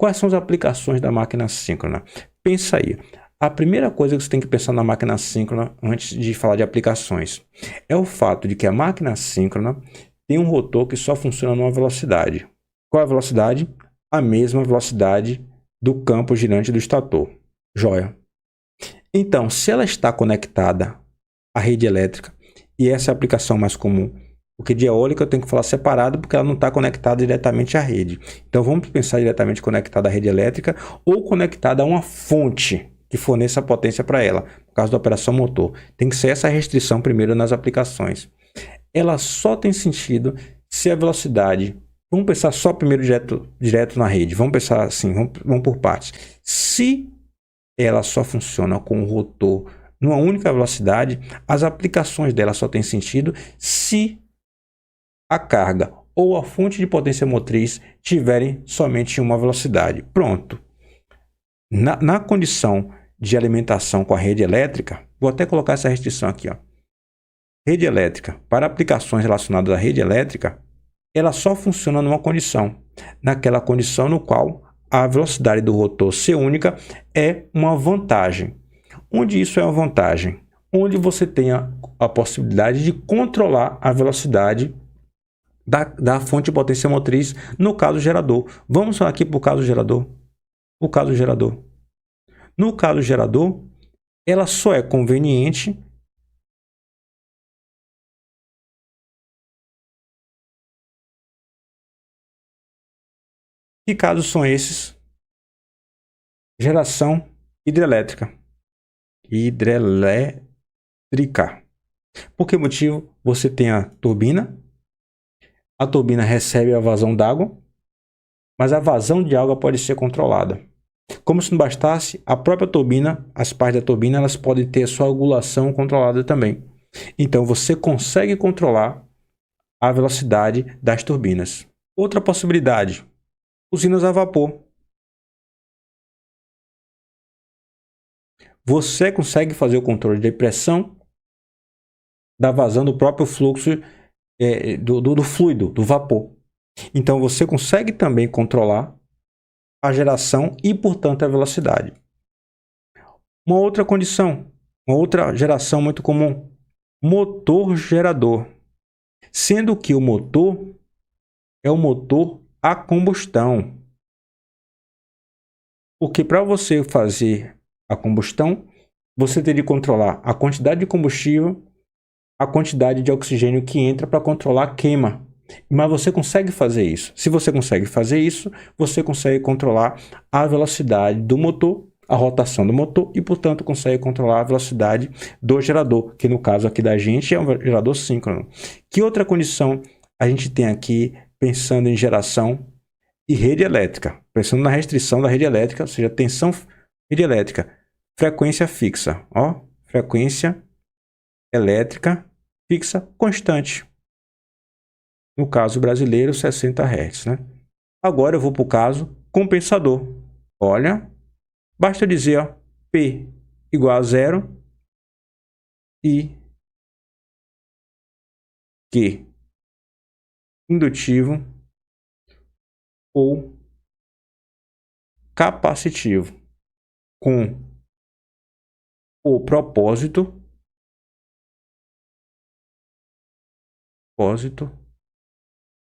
Quais são as aplicações da máquina síncrona? Pensa aí. A primeira coisa que você tem que pensar na máquina síncrona antes de falar de aplicações é o fato de que a máquina síncrona tem um rotor que só funciona numa velocidade. Qual é a velocidade? A mesma velocidade do campo girante do estator. Joia. Então, se ela está conectada à rede elétrica, e essa é a aplicação mais comum, porque de eólica eu tenho que falar separado porque ela não está conectada diretamente à rede. Então vamos pensar diretamente conectada à rede elétrica ou conectada a uma fonte que forneça a potência para ela, no caso da operação motor. Tem que ser essa restrição primeiro nas aplicações. Ela só tem sentido se a velocidade... Vamos pensar só primeiro direto na rede. Vamos pensar assim, vamos por partes. Se ela só funciona com o rotor numa única velocidade, as aplicações dela só têm sentido se a carga ou a fonte de potência motriz tiverem somente uma velocidade. Pronto. Na condição de alimentação com a rede elétrica, vou até colocar essa restrição aqui, ó. Rede elétrica. Para aplicações relacionadas à rede elétrica, ela só funciona numa condição. Naquela condição no qual a velocidade do rotor ser única é uma vantagem. Onde isso é uma vantagem? Onde você tem a possibilidade de controlar a velocidade da fonte de potência motriz, no caso gerador. Vamos aqui para o caso gerador. O caso gerador. No caso gerador, ela só é conveniente que casos são esses? Geração hidrelétrica. Hidrelétrica. Por que motivo? Você tem a turbina recebe a vazão d'água, mas a vazão de água pode ser controlada. Como se não bastasse, a própria turbina, as partes da turbina, elas podem ter a sua angulação controlada também. Então, você consegue controlar a velocidade das turbinas. Outra possibilidade, usinas a vapor. Você consegue fazer o controle da pressão, da vazão do próprio fluxo do fluido, do vapor. Então, você consegue também controlar a geração e, portanto, a velocidade. Uma outra condição, uma outra geração muito comum, motor gerador. Sendo que o motor é o motor a combustão. Porque para você fazer a combustão, você tem de controlar a quantidade de combustível, a quantidade de oxigênio que entra para controlar a queima. Mas você consegue fazer isso. Se você consegue fazer isso, você consegue controlar a velocidade do motor, a rotação do motor e, portanto, consegue controlar a velocidade do gerador, que no caso aqui da gente é um gerador síncrono. Que outra condição a gente tem aqui pensando em geração e rede elétrica? Pensando na restrição da rede elétrica, ou seja, tensão rede elétrica, frequência fixa, ó, frequência elétrica fixa constante. No caso brasileiro, 60 Hz, né? Agora eu vou para o caso compensador. Olha, basta dizer, ó, P igual a 0 e Q indutivo ou capacitivo com o propósito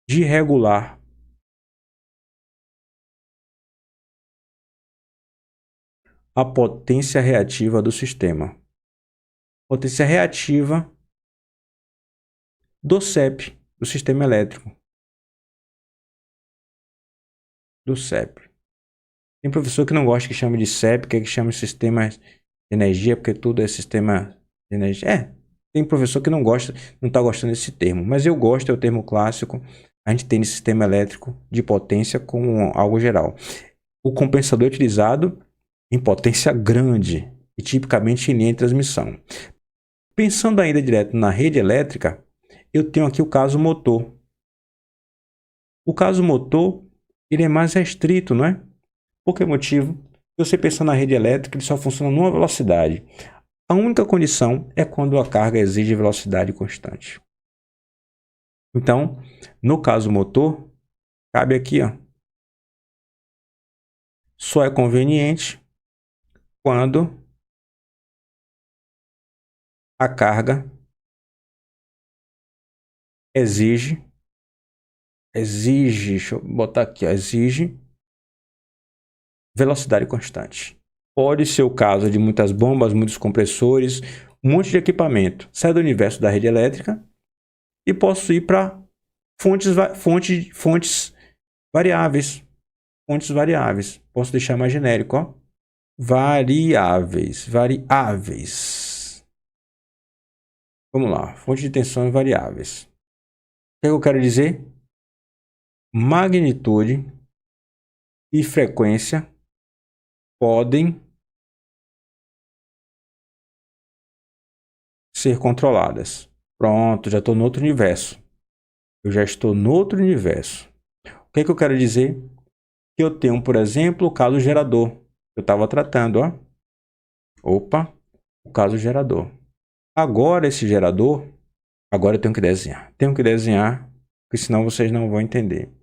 de regular a potência reativa do sistema. Potência reativa do CEP, do sistema elétrico. Do CEP. Tem professor que não gosta que chame de CEP, quer que chame de sistema de energia, porque tudo é sistema de energia. Tem professor que não gosta, não está gostando desse termo, mas eu gosto, é o termo clássico. A gente tem sistema elétrico de potência como algo geral. O compensador é utilizado em potência grande e tipicamente em linha de transmissão. Pensando ainda direto na rede elétrica, eu tenho aqui o caso motor. O caso motor, ele é mais restrito, não é? Por que motivo? Se você pensar na rede elétrica, ele só funciona numa velocidade. A única condição é quando a carga exige velocidade constante. Então, no caso motor, cabe aqui, ó, só é conveniente quando a carga exige, deixa eu botar aqui, ó, exige velocidade constante. Pode ser o caso de muitas bombas, muitos compressores, um monte de equipamento. Sai do universo da rede elétrica e posso ir para fontes variáveis. Fontes variáveis. Posso deixar mais genérico, ó. Variáveis. Vamos lá. Fonte de tensão variáveis. O que eu quero dizer? Magnitude e frequência podem ser controladas. Pronto, já estou no outro universo. Eu já estou no outro universo. O que eu quero dizer? Que eu tenho, por exemplo, o caso gerador. Eu estava tratando, ó. Opa, o caso gerador. Agora esse gerador, agora eu tenho que desenhar. Tenho que desenhar, porque senão vocês não vão entender.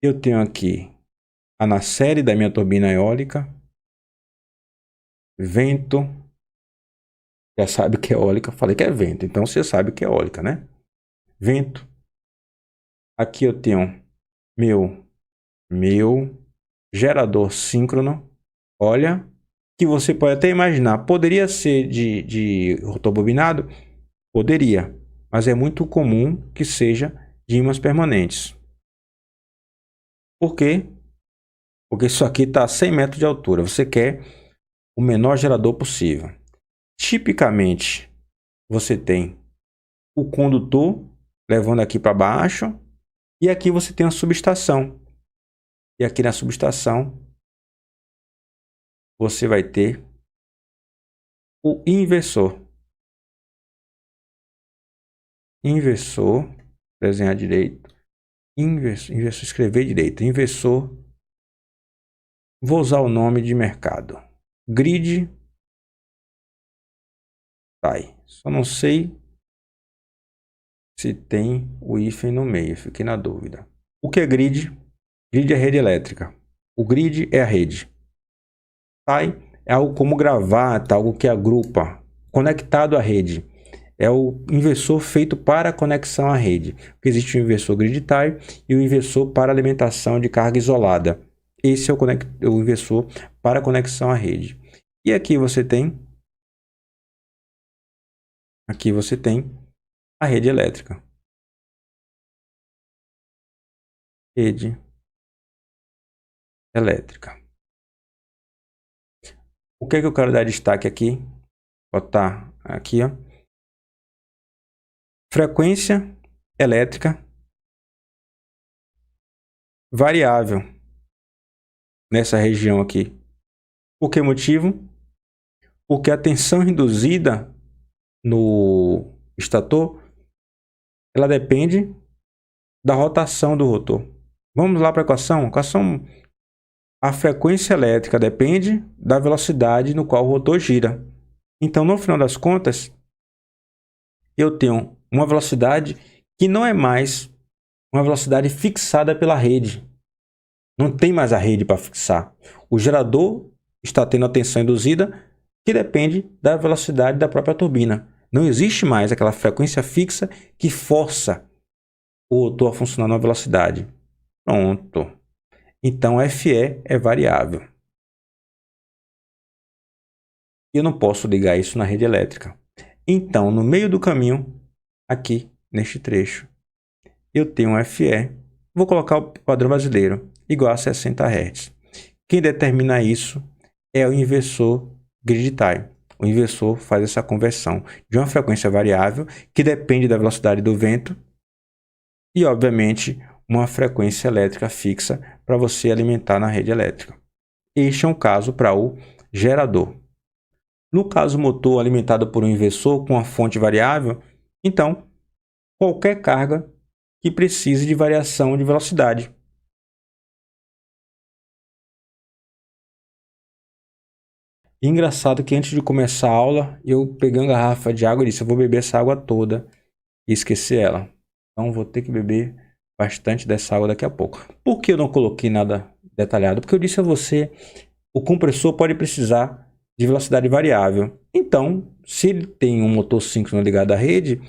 Eu tenho aqui a nacelle da minha turbina eólica. Vento. Já sabe que é eólica. Falei que é vento, então você sabe que é eólica, né? Vento. Aqui eu tenho meu gerador síncrono. Olha, que você pode até imaginar. Poderia ser de rotor bobinado? Poderia, mas é muito comum que seja de ímãs permanentes. Por quê? Porque isso aqui está a 100 metros de altura. Você quer o menor gerador possível. Tipicamente, você tem o condutor levando aqui para baixo. E aqui você tem a subestação. E aqui na subestação, você vai ter o inversor. Inversor, desenhar direito. Inversor, escrever direito. Inversor. Vou usar o nome de mercado. Grid. Tá. Só não sei se tem o hífen no meio. Fiquei na dúvida. O que é grid? Grid é rede elétrica. O grid é a rede. Tá? É algo como gravata, algo que agrupa. Conectado à rede. É o inversor feito para a conexão à rede. Porque existe o inversor grid tie e o inversor para alimentação de carga isolada. Esse é o inversor para a conexão à rede. E aqui você tem a rede elétrica. Rede elétrica. O que eu quero dar destaque aqui? Botar aqui, ó. Frequência elétrica variável nessa região aqui. Por que motivo? Porque a tensão induzida no estator, ela depende da rotação do rotor. Vamos lá para a equação? A frequência elétrica depende da velocidade no qual o rotor gira. Então, no final das contas, eu tenho uma velocidade que não é mais uma velocidade fixada pela rede. Não tem mais a rede para fixar. O gerador está tendo a tensão induzida que depende da velocidade da própria turbina. Não existe mais aquela frequência fixa que força o rotor a funcionar na velocidade. Pronto. Então, FE é variável. Eu não posso ligar isso na rede elétrica. Então, no meio do caminho, aqui, neste trecho, eu tenho um FE. Vou colocar o padrão brasileiro, igual a 60 Hz. Quem determina isso é o inversor grid tie. O inversor faz essa conversão de uma frequência variável, que depende da velocidade do vento, e, obviamente, uma frequência elétrica fixa para você alimentar na rede elétrica. Este é um caso para o gerador. No caso motor alimentado por um inversor com uma fonte variável, então, qualquer carga que precise de variação de velocidade. Engraçado que antes de começar a aula, eu peguei uma garrafa de água e disse, eu vou beber essa água toda e esqueci ela. Então, vou ter que beber bastante dessa água daqui a pouco. Por que eu não coloquei nada detalhado? Porque eu disse a você, o compressor pode precisar de velocidade variável. Então, se ele tem um motor síncrono ligado à rede,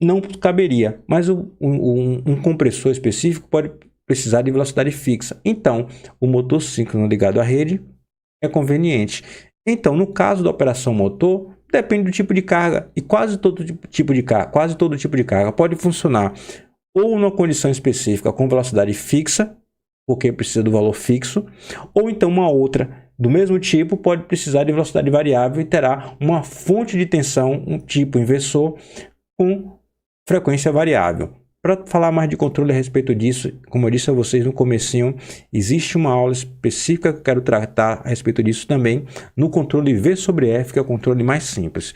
não caberia, mas um compressor específico pode precisar de velocidade fixa. Então, o motor síncrono ligado à rede é conveniente. Então, no caso da operação motor, depende do tipo de carga, e quase todo tipo de carga pode funcionar ou numa condição específica com velocidade fixa, porque precisa do valor fixo, ou então uma outra do mesmo tipo pode precisar de velocidade variável e terá uma fonte de tensão, um tipo inversor com frequência variável. Para falar mais de controle a respeito disso, como eu disse a vocês no comecinho, existe uma aula específica que eu quero tratar a respeito disso também no controle V sobre F, que é o controle mais simples.